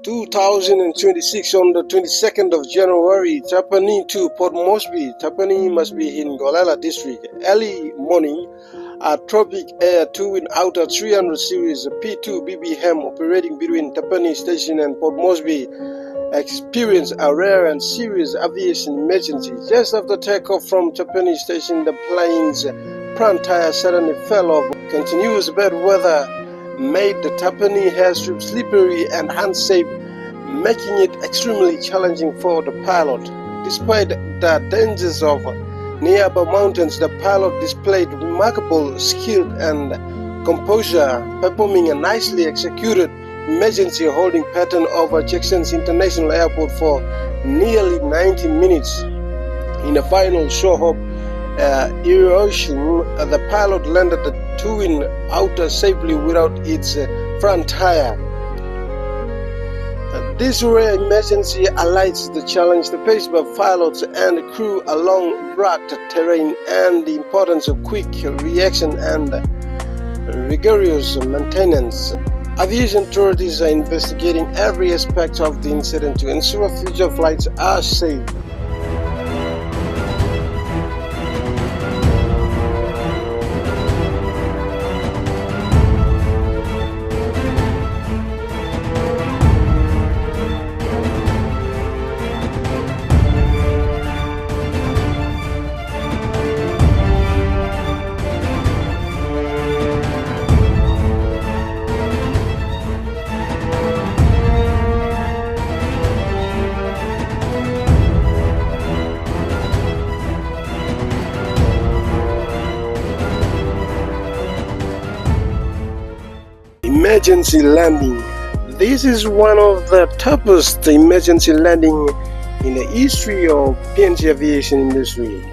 2026 on the 22nd of January, Tapini to Port Moresby. Tapini must be in Golala district. Early morning, a Tropicair Twin Otter 300 series P2 BBM operating between Tapini Station and Port Moresby experienced a rare and serious aviation emergency. Just after takeoff from Tapini Station, the plane's front tire suddenly fell off. Continuous bad weather made the Tapini airstrip slippery and unsafe, making it extremely challenging for the pilot. Despite the dangers of nearby mountains, the pilot displayed remarkable skill and composure, performing a nicely executed emergency holding pattern over Jackson's International Airport for nearly 90 minutes. In the final show of Aviation, the pilot landed the Twin Otter safely without its front tire. This rare emergency highlights the challenge faced by pilots and crew along rugged terrain and the importance of quick reaction and rigorous maintenance. Aviation authorities are investigating every aspect of the incident to ensure future flights are safe. Emergency landing. This is one of the toughest emergency landing in the history of PNG aviation industry.